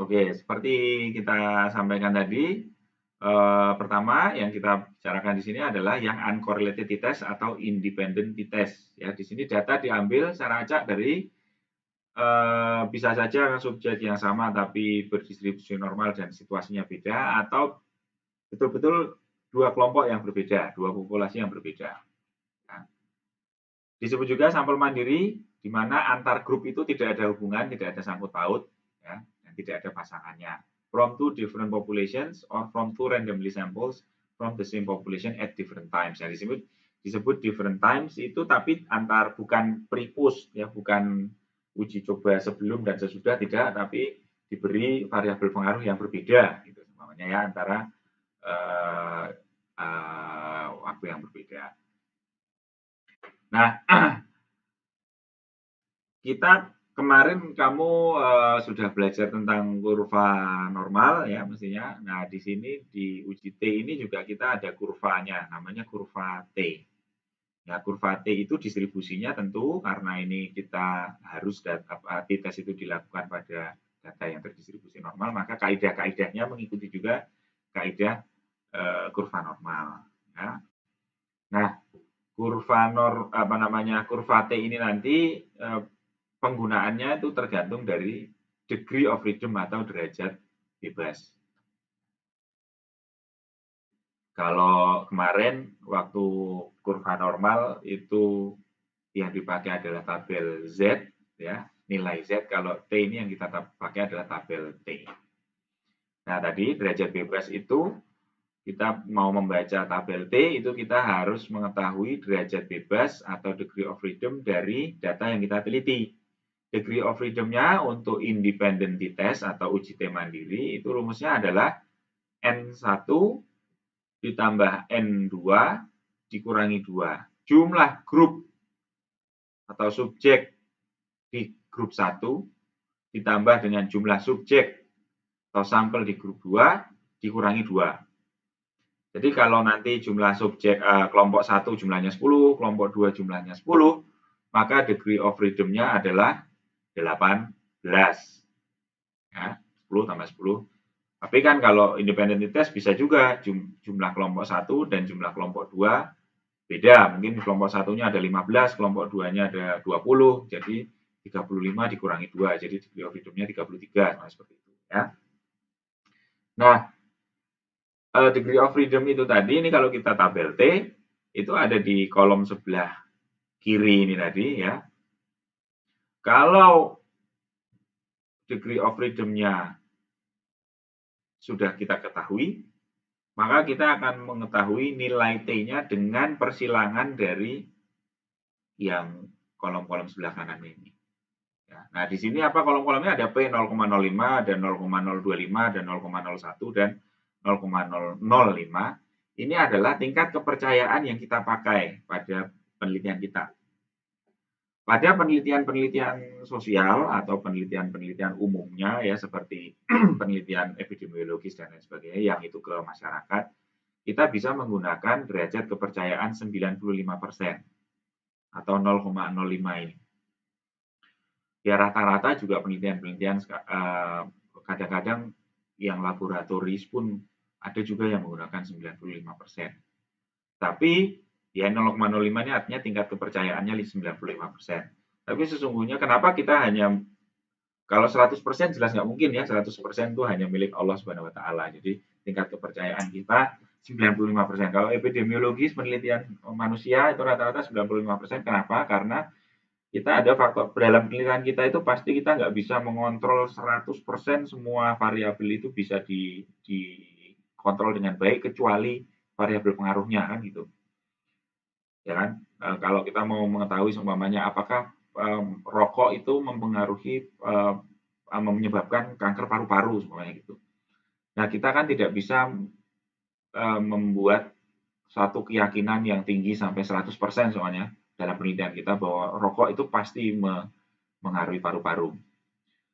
Oke, seperti kita sampaikan tadi, pertama yang kita bicarakan di sini adalah yang uncorrelated t-test atau independent t-test. Ya, di sini data diambil secara acak dari bisa saja subjek yang sama tapi berdistribusi normal dan situasinya beda, atau betul-betul dua kelompok yang berbeda, dua populasi yang berbeda. Nah, disebut juga sampel mandiri, di mana antar grup itu tidak ada hubungan, tidak ada sangkut paut, ya, dan tidak ada pasangannya. From two different populations or from two randomly samples from the same population at different times. Yang disebut different times itu tapi antar bukan pre-post, ya, bukan uji coba sebelum dan sesudah, tidak, tapi diberi variabel pengaruh yang berbeda, gitu, namanya ya, antara waktu yang berbeda. Nah, kita kemarin kamu sudah belajar tentang kurva normal ya mestinya. Nah, di sini di uji T ini juga kita ada kurvanya, namanya kurva T. Ya, kurva T itu distribusinya tentu karena ini kita harus t-test itu dilakukan pada data yang terdistribusi normal, maka kaidah-kaidahnya mengikuti juga kaidah kurva normal. Ya. Nah, kurva T ini nanti penggunaannya itu tergantung dari degree of freedom atau derajat bebas. Kalau kemarin waktu kurva normal itu yang dipakai adalah tabel Z, ya, nilai Z. Kalau T ini yang kita pakai adalah tabel T. Nah, tadi derajat bebas itu kita mau membaca tabel T itu kita harus mengetahui derajat bebas atau degree of freedom dari data yang kita teliti. Degree of freedom-nya untuk independent t-test atau uji T mandiri itu rumusnya adalah N1 ditambah N2 dikurangi 2. Jumlah grup atau subjek di grup 1 ditambah dengan jumlah subjek atau sampel di grup 2 dikurangi 2. Jadi kalau nanti jumlah subjek kelompok 1 jumlahnya 10, kelompok 2 jumlahnya 10, maka degree of freedom-nya adalah 18. Ya, 10 tambah 10. Tapi kan kalau independent test bisa juga jumlah kelompok 1 dan jumlah kelompok 2 beda. Mungkin kelompok satunya ada 15, kelompok 2-nya ada 20, jadi 35 dikurangi 2, jadi degree of freedom-nya 33, nah seperti itu ya. Nah, degree of freedom itu tadi, ini kalau kita tabel T, itu ada di kolom sebelah kiri ini tadi ya. Kalau degree of freedom-nya sudah kita ketahui, maka kita akan mengetahui nilai T-nya dengan persilangan dari yang kolom-kolom sebelah kanan ini. Ya, nah, di sini apa kolom-kolomnya ada P 0,05, ada 0,025, dan 0,01, dan 0,005. Ini adalah tingkat kepercayaan yang kita pakai pada penelitian kita. Pada penelitian-penelitian sosial atau penelitian-penelitian umumnya ya seperti penelitian epidemiologis dan lain sebagainya yang itu ke masyarakat, kita bisa menggunakan derajat kepercayaan 95% atau 0,05 ini. Ya rata-rata juga penelitian-penelitian kadang-kadang yang laboratoris pun ada juga yang menggunakan 95%. Tapi ya 0,05 ini artinya tingkat kepercayaannya 95%. Tapi sesungguhnya kenapa kita hanya kalau 100% jelas nggak mungkin ya, 100% itu hanya milik Allah Subhanahu wa taala. Jadi tingkat kepercayaan kita 95%. Kalau epidemiologis penelitian manusia itu rata-rata 95%. Kenapa? Karena kita ada faktor dalam penelitian kita itu pasti kita nggak bisa mengontrol 100% semua variabel itu bisa dikontrol dengan baik kecuali variabel pengaruhnya kan gitu. Ya kan? Kalau kita mau mengetahui seumpamanya apakah rokok itu mempengaruhi menyebabkan kanker paru-paru semuanya gitu. Nah, kita kan tidak bisa membuat satu keyakinan yang tinggi sampai 100% soalnya dalam penelitian kita bahwa rokok itu pasti mengaruhi paru-paru.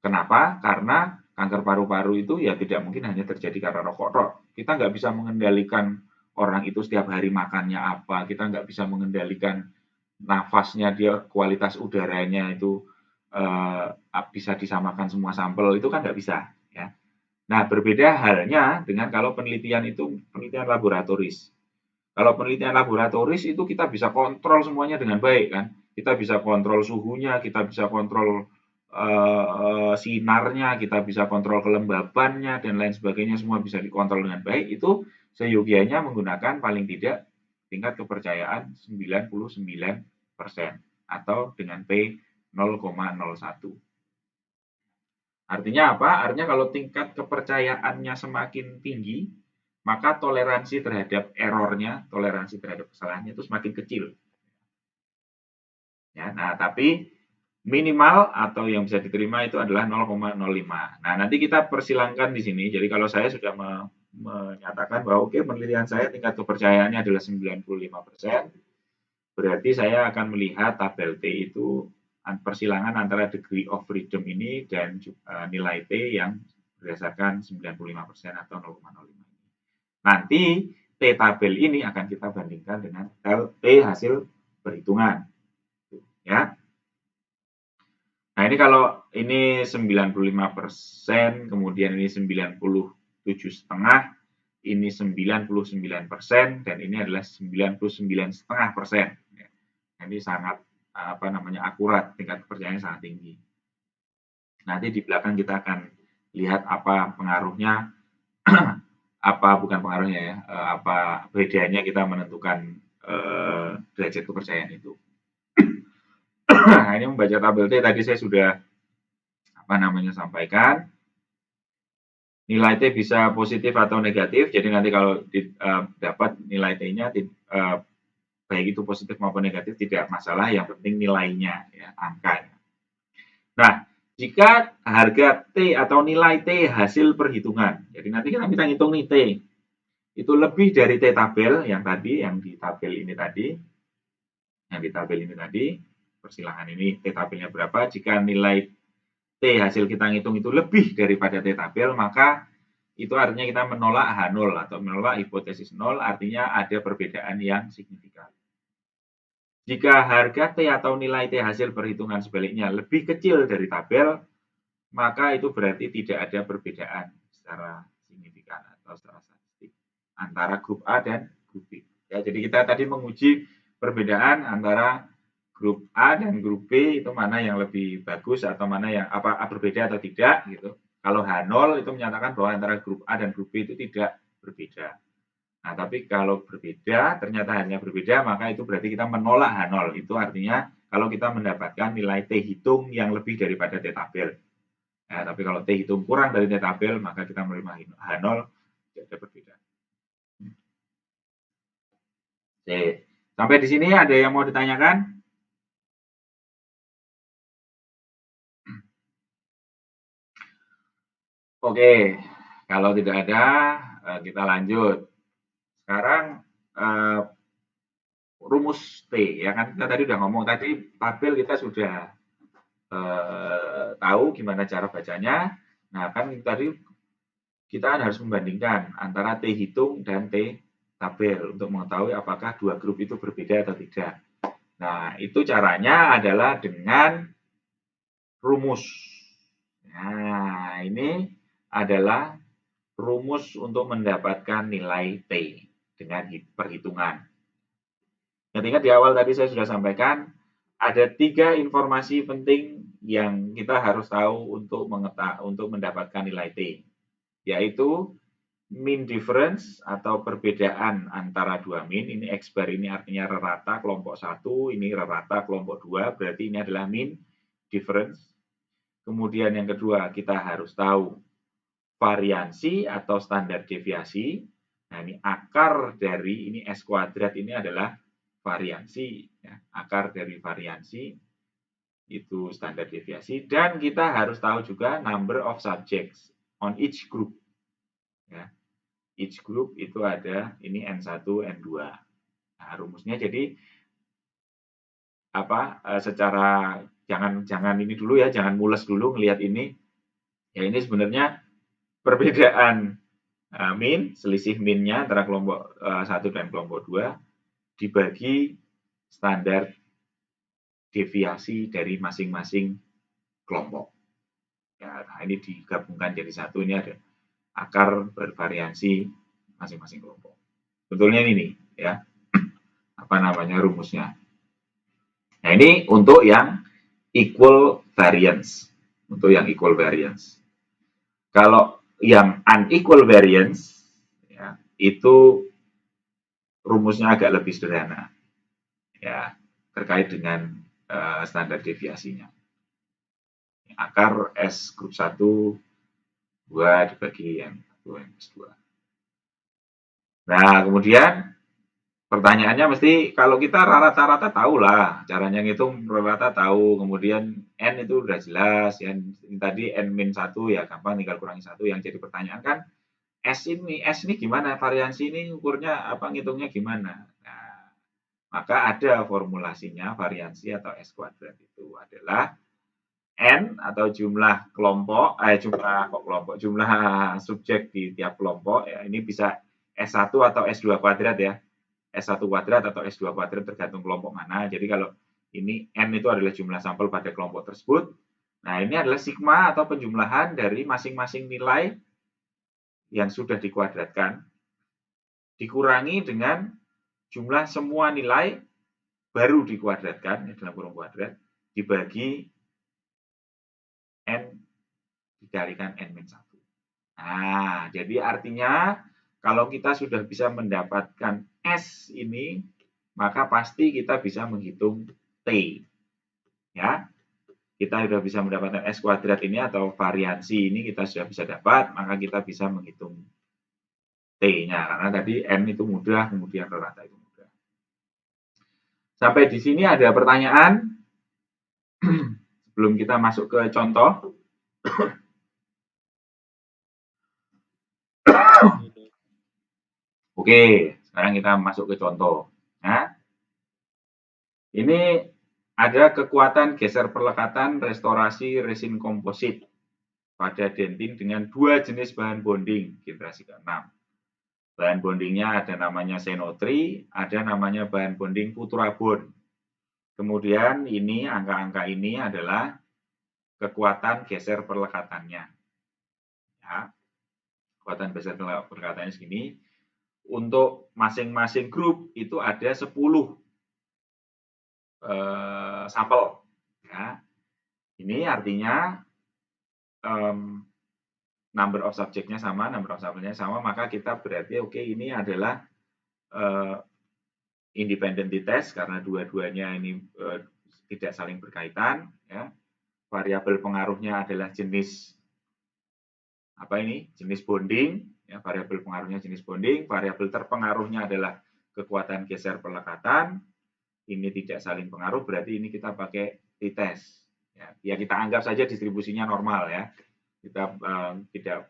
Kenapa? Karena kanker paru-paru itu ya tidak mungkin hanya terjadi karena rokok. Kita nggak bisa mengendalikan orang itu setiap hari makannya apa. Kita nggak bisa mengendalikan nafasnya dia, kualitas udaranya itu bisa disamakan semua sampel. Itu kan nggak bisa. Ya. Nah, berbeda halnya dengan kalau penelitian itu penelitian laboratoris. Kalau penelitian laboratoris itu kita bisa kontrol semuanya dengan baik kan. Kita bisa kontrol suhunya, kita bisa kontrol sinarnya, kita bisa kontrol kelembabannya dan lain sebagainya, semua bisa dikontrol dengan baik. Itu seyogianya menggunakan paling tidak tingkat kepercayaan 99% atau dengan P 0,01. Artinya apa? Artinya kalau tingkat kepercayaannya semakin tinggi, maka toleransi terhadap errornya, toleransi terhadap kesalahannya itu semakin kecil. Ya, nah, tapi minimal atau yang bisa diterima itu adalah 0,05. Nah, nanti kita persilangkan di sini. Jadi kalau saya sudah menyatakan bahwa oke, penelitian saya tingkat kepercayaannya adalah 95%, berarti saya akan melihat tabel T itu persilangan antara degree of freedom ini dan nilai T yang berdasarkan 95% atau 0,05. Nanti T tabel ini akan kita bandingkan dengan T hasil perhitungan. Ya. Nah, ini kalau ini 95%, kemudian ini 97,5, ini 99%, dan ini adalah 99,5%. Ini sangat akurat, tingkat kepercayaan sangat tinggi. Nanti di belakang kita akan lihat apa pengaruhnya, bukan pengaruhnya ya, apa bedanya kita menentukan derajat kepercayaan itu. Nah, ini membaca tabel T tadi saya sudah sampaikan. Nilai T bisa positif atau negatif, jadi nanti kalau dapat nilai T-nya baik itu positif maupun negatif tidak masalah, yang penting nilainya ya, angka. Nah, jika harga T atau nilai T hasil perhitungan, jadi nanti kita hitung nih T, itu lebih dari T tabel yang tadi, yang di tabel ini tadi, persilangan ini T tabelnya berapa, jika nilai T hasil kita ngitung itu lebih daripada T tabel, maka itu artinya kita menolak H0 atau menolak hipotesis 0, artinya ada perbedaan yang signifikan. Jika harga T atau nilai T hasil perhitungan sebaliknya lebih kecil dari tabel, maka itu berarti tidak ada perbedaan secara signifikan atau secara statistik antara grup A dan grup B. Ya, jadi kita tadi menguji perbedaan antara grup A dan grup B itu mana yang lebih bagus atau mana yang berbeda atau tidak gitu. Kalau H0 itu menyatakan bahwa antara grup A dan grup B itu tidak berbeda. Nah, tapi kalau berbeda, ternyata hanya berbeda, maka itu berarti kita menolak H0. Itu artinya kalau kita mendapatkan nilai T hitung yang lebih daripada T tabel. Nah, tapi kalau T hitung kurang dari T tabel, maka kita menerima H0, tidak ada perbedaan. Oke. Sampai di sini ada yang mau ditanyakan? Oke, kalau tidak ada, kita lanjut. Sekarang rumus T, ya kan kita tadi udah ngomong tadi tabel kita sudah tahu gimana cara bacanya. Nah, kan tadi kita harus membandingkan antara T hitung dan T tabel untuk mengetahui apakah dua grup itu berbeda atau tidak. Nah, itu caranya adalah dengan rumus. Nah, ini adalah rumus untuk mendapatkan nilai T dengan perhitungan. Ketika di awal tadi saya sudah sampaikan, ada 3 informasi penting yang kita harus tahu untuk mendapatkan nilai T, yaitu mean difference atau perbedaan antara dua mean. Ini X bar ini artinya rata kelompok 1, ini rata kelompok 2, berarti ini adalah mean difference. Kemudian yang kedua, kita harus tahu variansi atau standar deviasi. Nah, ini akar dari ini S kuadrat ini adalah variansi. Ya. Akar dari variansi itu standar deviasi. Dan kita harus tahu juga number of subjects on each group. Ya. Each group itu ada ini N1, N2. Nah, rumusnya jadi secara jangan ini dulu ya, jangan mules dulu ngelihat ini. Ya, ini sebenarnya perbedaan mean, selisih mean-nya antara kelompok 1 dan kelompok 2 dibagi standar deviasi dari masing-masing kelompok. Ya, nah ini digabungkan jadi satu, ini ada akar bervariansi masing-masing kelompok. Betulnya ini nih, ya. Apa namanya rumusnya. Nah, ini untuk yang equal variance. Untuk yang equal variance. Kalau yang unequal variance, ya, itu rumusnya agak lebih sederhana. Ya, terkait dengan standar deviasinya. Akar S grup 1, 2 dibagi N 1, N plus 2. Nah, kemudian pertanyaannya mesti kalau kita rata-rata tahu lah caranya ngitung rata tahu, kemudian N itu udah jelas, yang tadi N min 1 ya gampang tinggal kurangi 1. Yang jadi pertanyaan kan S ini gimana, variansi ini ukurnya apa, ngitungnya gimana. Nah, maka ada formulasinya, variansi atau S kuadrat itu adalah N atau jumlah kelompok, jumlah subjek di tiap kelompok, ya ini bisa S1 atau S2 kuadrat ya. S1 kuadrat atau S2 kuadrat tergantung kelompok mana. Jadi kalau ini N itu adalah jumlah sampel pada kelompok tersebut. Nah, ini adalah sigma atau penjumlahan dari masing-masing nilai yang sudah dikuadratkan dikurangi dengan jumlah semua nilai baru dikuadratkan, dalam kurung kuadrat, dibagi N dikalikan N-1. Nah, jadi artinya kalau kita sudah bisa mendapatkan S ini, maka pasti kita bisa menghitung T. Ya, kita sudah bisa mendapatkan S kuadrat ini atau variansi ini kita sudah bisa dapat, maka kita bisa menghitung T-nya. Karena tadi N itu mudah, kemudian rata itu mudah. Sampai di sini ada pertanyaan sebelum kita masuk ke contoh. Oke, sekarang kita masuk ke contoh. Nah, ini ada kekuatan geser perlekatan restorasi resin komposit pada dentin dengan dua jenis bahan bonding generasi ke-6. Bahan bondingnya ada namanya Senotri, ada namanya bahan bonding Futurabond. Kemudian ini angka-angka ini adalah kekuatan geser perlekatannya. Ya, kekuatan geser perlekatannya segini. Untuk masing-masing grup itu ada 10 sampel. Ya. Ini artinya number of subjeknya sama, number of sampelnya sama, maka kita berarti oke, ini adalah independent test karena dua-duanya ini tidak saling berkaitan. Ya. Variabel pengaruhnya adalah jenis jenis bonding. Ya, variabel pengaruhnya jenis bonding, variabel terpengaruhnya adalah kekuatan geser perlekatan. Ini tidak saling pengaruh, berarti ini kita pakai t-test. Ya, kita anggap saja distribusinya normal ya. Kita tidak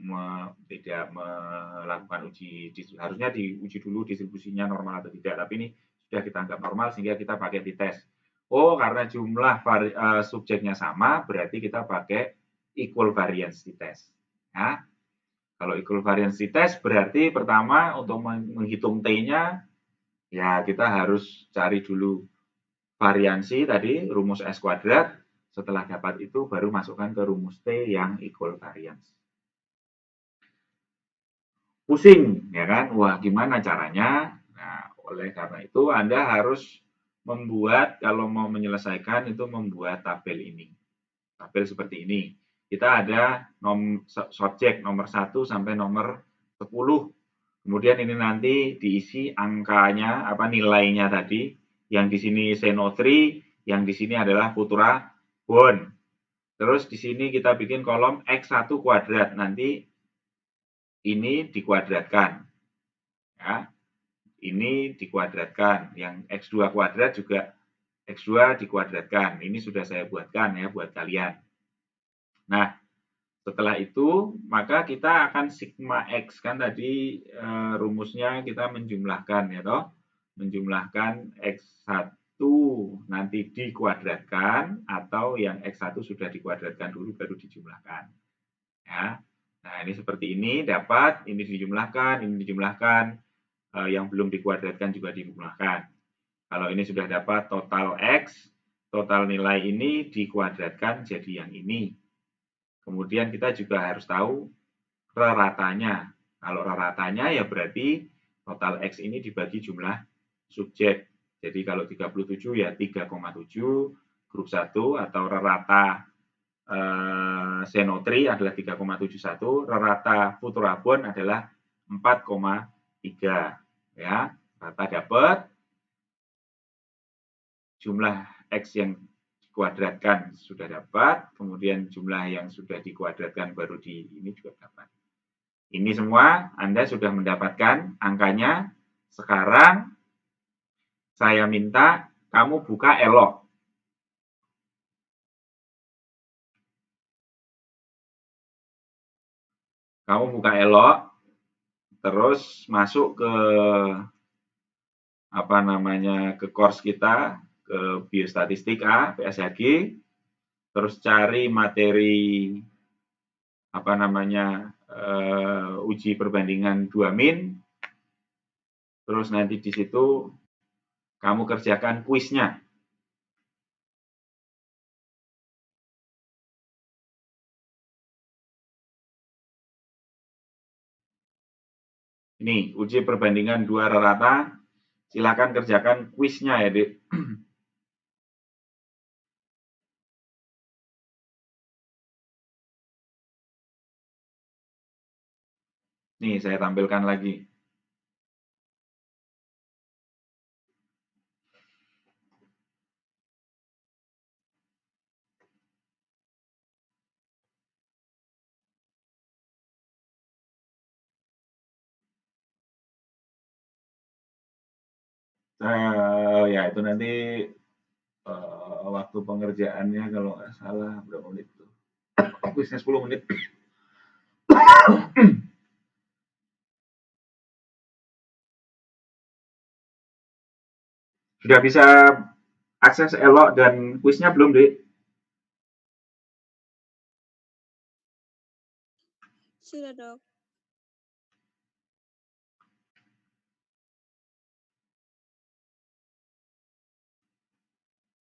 melakukan uji, harusnya diuji dulu distribusinya normal atau tidak, tapi ini sudah kita anggap normal sehingga kita pakai t-test. Oh, karena jumlah subjeknya sama, berarti kita pakai equal variance t-test. Ya. Kalau equal variance t-test berarti pertama untuk menghitung t-nya, ya kita harus cari dulu variansi tadi, rumus S kuadrat. Setelah dapat itu baru masukkan ke rumus T yang equal variance. Pusing, ya kan? Wah, gimana caranya? Nah, oleh karena itu Anda harus membuat, kalau mau menyelesaikan itu membuat tabel ini. Tabel seperti ini. Kita ada subjek nomor 1 sampai nomor 10. Kemudian ini nanti diisi angkanya, nilainya tadi. Yang di sini Senotri, yang di sini adalah Futurabond. Terus di sini kita bikin kolom X1 kuadrat. Nanti ini dikuadratkan. Ya. Ini dikuadratkan. Yang X2 kuadrat juga X2 dikuadratkan. Ini sudah saya buatkan ya buat kalian. Nah, setelah itu maka kita akan sigma X kan tadi rumusnya kita menjumlahkan ya toh. Menjumlahkan X1 nanti dikuadratkan atau yang X1 sudah dikuadratkan dulu baru dijumlahkan. Ya. Nah, ini seperti ini dapat, ini dijumlahkan, yang belum dikuadratkan juga dijumlahkan. Kalau ini sudah dapat total X, total nilai ini dikuadratkan jadi yang ini. Kemudian kita juga harus tahu reratanya. Kalau reratanya ya berarti total X ini dibagi jumlah subjek. Jadi kalau 37 ya 3,7 grup 1 atau rerata Senotri adalah 3,71, rerata Futurabon adalah 4,3. Ya, rata dapat, jumlah X yang dikuadratkan sudah dapat, kemudian jumlah yang sudah dikuadratkan baru di ini juga dapat. Ini semua Anda sudah mendapatkan angkanya. Sekarang saya minta kamu buka elok. Kamu buka elok, terus masuk ke ke course kita, ke biostatistika PSHG, terus cari materi uji perbandingan 2 min, terus nanti di situ kamu kerjakan kuisnya. Ini uji perbandingan 2 rata, silakan kerjakan kuisnya ya, Dek. Nih, saya tampilkan lagi. Ya itu nanti waktu pengerjaannya kalau nggak salah berapa menit tuh? Kuisnya 10 menit. Sudah bisa akses elok dan kuisnya belum, Dek? Sudah, Dok.